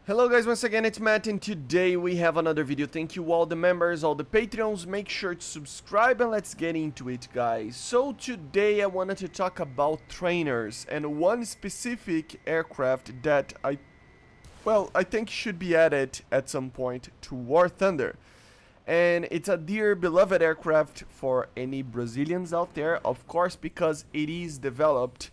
Hello guys, once again it's Matt and today we have another video. Thank you all the members, all the Patreons, make sure to subscribe and let's get into it guys. So today I wanted to talk about trainers and one specific aircraft that I think should be added at some point to War Thunder. And it's a dear beloved aircraft for any Brazilians out there, of course, because it is developed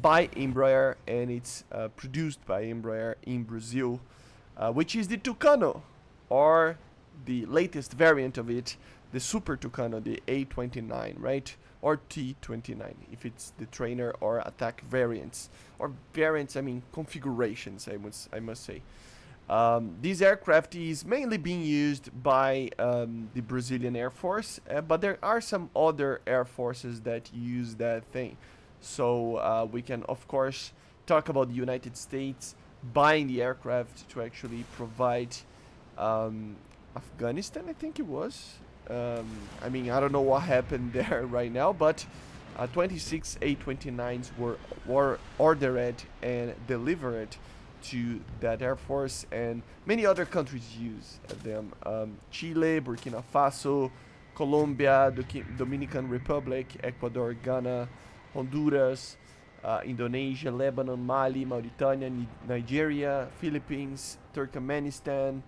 by Embraer and it's produced by Embraer in Brazil, which is the TUCANO, or the latest variant of it, the Super TUCANO, the A29, right? Or T29, if it's the trainer or attack variants. Or variants, I mean configurations, I must say. This aircraft is mainly being used by the Brazilian Air Force, but there are some other air forces that use that thing. So we can, of course, talk about the United States buying the aircraft to actually provide Afghanistan, I think it was. I mean, I don't know what happened there right now, but 26 A29s were ordered and delivered to that Air Force, and many other countries use them. Chile, Burkina Faso, Colombia, Dominican Republic, Ecuador, Ghana, Honduras, Indonesia, Lebanon, Mali, Mauritania, Nigeria, Philippines, Turkmenistan,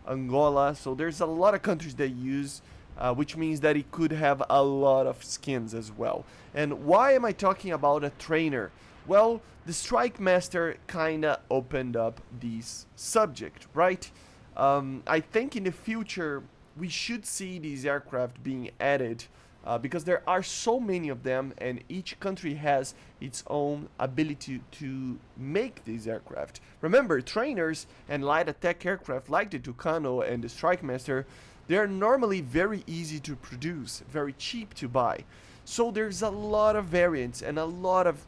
Angola. So there's a lot of countries that use, which means that it could have a lot of skins as well. And why am I talking about a trainer? Well, the Strikemaster kinda opened up this subject, right? I think in the future we should see these aircraft being added because there are so many of them and each country has its own ability to make these aircraft. Remember, trainers and light attack aircraft like the TUCANO and the Strikemaster, they're normally very easy to produce, very cheap to buy. So there's a lot of variants and a lot of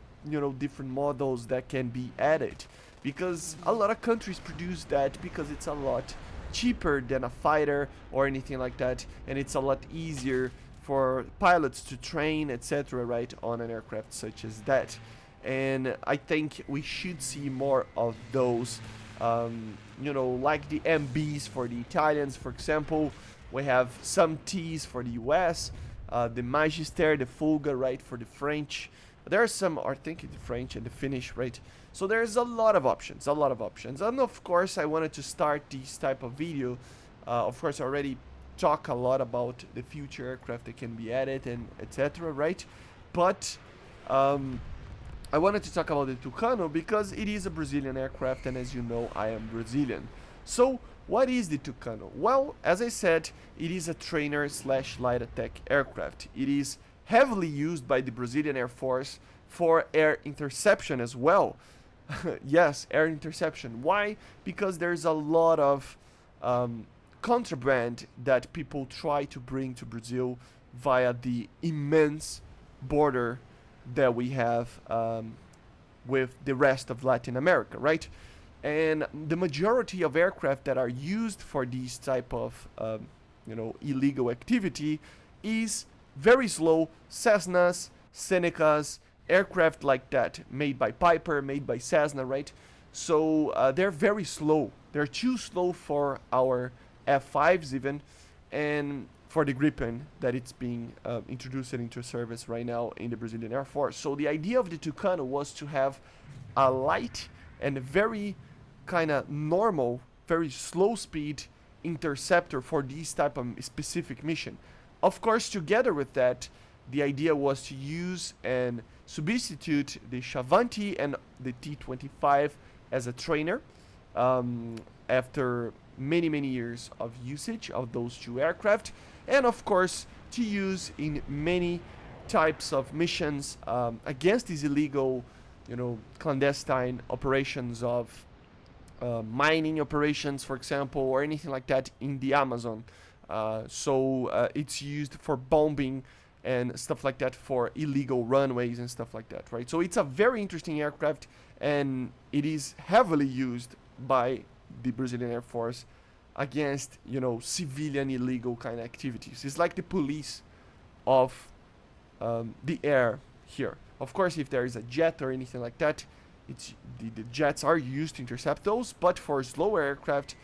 different models that can be added because a lot of countries produce that because it's a lot cheaper than a fighter or anything like that, and it's a lot easier for pilots to train, etc., right, on an aircraft such as that. And I think we should see more of those, like the MBs for the Italians, for example. We have some Ts for the US, the Magister, the Fulga, right, for the French. There are some, I think, the French and the Finnish, right? So there's a lot of options, And of course, I wanted to start this type of video. Of course, I already talk a lot about the future aircraft that can be added and etc., right? But I wanted to talk about the TUCANO because it is a Brazilian aircraft, and as you know, I am Brazilian. So what is the TUCANO? Well, as I said, it is a trainer / light attack aircraft. It is heavily used by the Brazilian Air Force for air interception as well. Yes, air interception. Why? Because there's a lot of contraband that people try to bring to Brazil via the immense border that we have with the rest of Latin America, right? And the majority of aircraft that are used for this type of illegal activity is very slow Cessnas, Senecas, aircraft like that, made by Piper, made by Cessna, right? So they're very slow. They're too slow for our F5s even, and for the Gripen that it's being introduced into service right now in the Brazilian Air Force. So the idea of the TUCANO was to have a light and very kind of normal, very slow speed interceptor for this type of specific mission. Of course, together with that, the idea was to use and substitute the Chavanti and the T-25 as a trainer after many years of usage of those two aircraft, and of course to use in many types of missions against these illegal, clandestine operations of mining operations, for example, or anything like that in the Amazon. So it's used for bombing and stuff like that, for illegal runways and stuff like that, right? So it's a very interesting aircraft, and it is heavily used by the Brazilian Air Force against, civilian illegal kind of activities. It's like the police of the air here. Of course, if there is a jet or anything like that, the jets are used to intercept those, but for slower aircraft,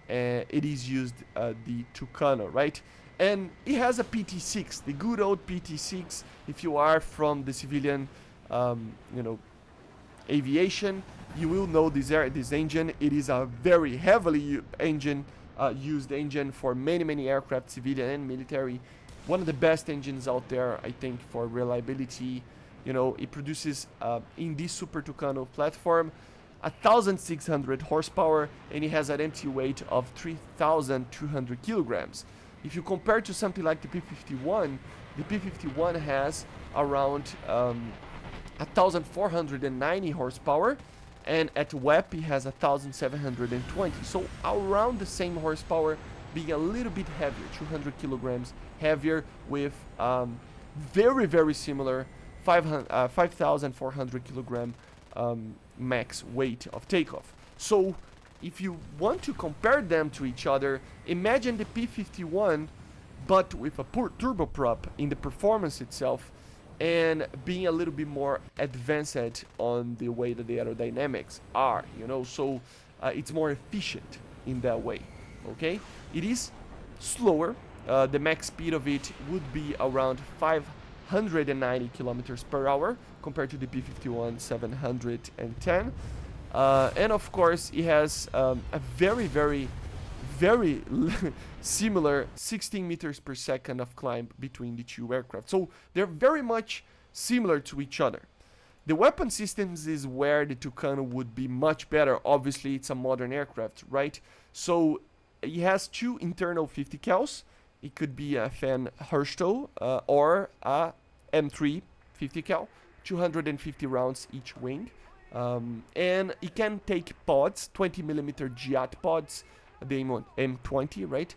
it is used the Tucano, right? And it has a PT6, the good old PT6. If you are from the civilian, you know, aviation, you will know this engine. It is a very heavily used engine for many aircraft, civilian and military. One of the best engines out there, I think, for reliability. You know, it produces in this Super Tucano platform 1,600 horsepower, and it has an empty weight of 3,200 kilograms. If you compare to something like the P-51, the P-51 has around 1,490 horsepower, and at WEP it has 1,720. So around the same horsepower, being a little bit heavier, 200 kilograms heavier, with very similar 5,400 kilogram max weight of takeoff. So if you want to compare them to each other, imagine the P-51 but with a turboprop in the performance itself, and being a little bit more advanced on the way that the aerodynamics are, you know, so it's more efficient in that way, okay? It is slower. The max speed of it would be around 590 kilometers per hour compared to the P-51 710. And of course, it has a very similar 16 meters per second of climb between the two aircraft. So they're very much similar to each other. The weapon systems is where the Tucano would be much better. Obviously, it's a modern aircraft, right? So it has two internal 50 cals. It could be a Fan Herstow or a M3 50 cal, 250 rounds each wing. And it can take pods, 20 millimeter GIAT pods, the M20, right?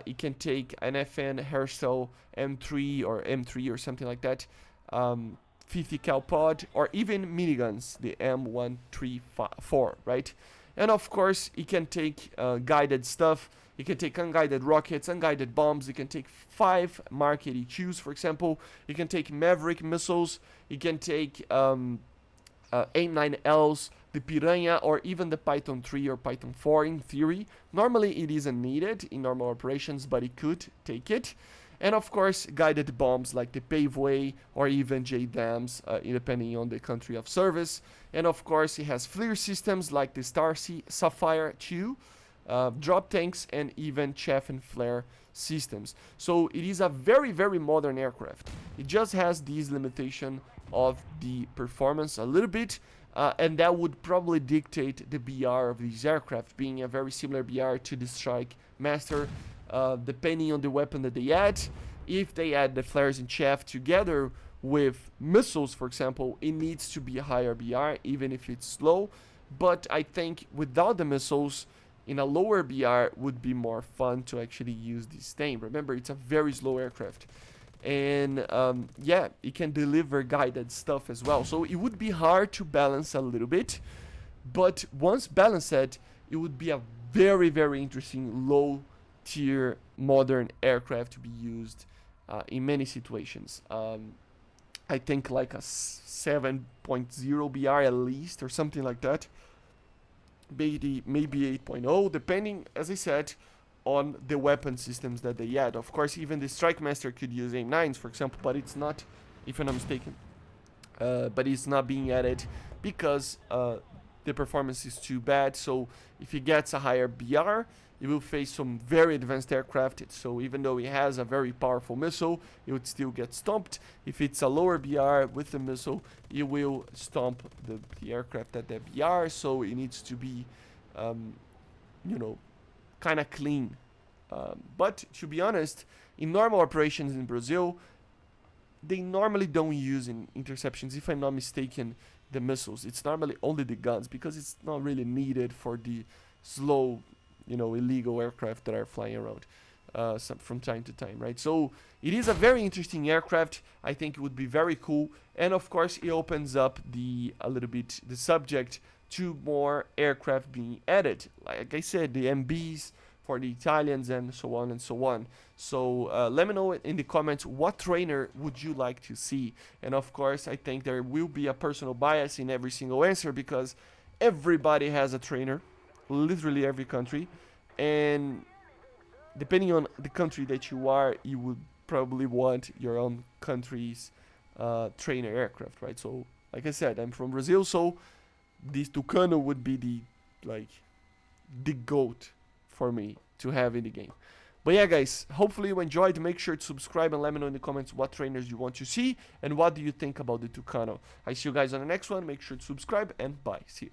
It can take an FN Herstow M3 or M3 or something like that, 50 cal pod, or even miniguns, the M134, right? And of course, it can take guided stuff. It can take unguided rockets, unguided bombs. It can take 5 Mark 82s, for example. It can take Maverick missiles. It can take AIM-9Ls, the Piranha, or even the Python 3 or Python 4 in theory. Normally it isn't needed in normal operations, but it could take it. And of course, guided bombs like the Paveway or even JDAMs, depending on the country of service. And of course, it has FLIR systems like the Sapphire 2, drop tanks, and even chaff and flare systems. So it is a very modern aircraft. It just has this limitation of the performance a little bit, and that would probably dictate the BR of these aircraft being a very similar BR to the Strikemaster, depending on the weapon that they add. If they add the flares and chaff together with missiles, for example, it needs to be a higher BR, even if it's slow. But I think without the missiles, in a lower BR would be more fun to actually use this thing. Remember, it's a very slow aircraft. And yeah, it can deliver guided stuff as well. So it would be hard to balance a little bit. But once balanced, it would be a very interesting low-tier modern aircraft to be used in many situations. I think like a 7.0 BR at least, or something like that. Maybe 8.0, depending, as I said, on the weapon systems that they add. Of course, even the Strikemaster could use AIM-9s, for example, but it's not, if I'm not mistaken. But it's not being added because the performance is too bad. So if it gets a higher BR, it will face some very advanced aircraft. So even though it has a very powerful missile, it would still get stomped. If it's a lower BR with the missile, it will stomp the aircraft at that BR. So it needs to be, you know, kind of clean. But to be honest, in normal operations in Brazil, they normally don't use in interceptions, if I'm not mistaken, the missiles. It's normally only the guns, because it's not really needed for the slow, you know, illegal aircraft that are flying around from time to time, right? So it is a very interesting aircraft. I think it would be very cool, and of course it opens up a little bit the subject to more aircraft being added. Like I said, the MBs for the Italians, and so on and so on. So let me know in the comments what trainer would you like to see. And of course, I think there will be a personal bias in every single answer, because everybody has a trainer, literally every country, and depending on the country that you are, you would probably want your own country's trainer aircraft, right? So, like I said, I'm from Brazil, so this Tucano would be the goat for me to have in the game. But yeah, guys, hopefully you enjoyed. Make sure to subscribe and let me know in the comments what trainers you want to see and what do you think about the Tucano. I see you guys on the next one. Make sure to subscribe and bye. See you.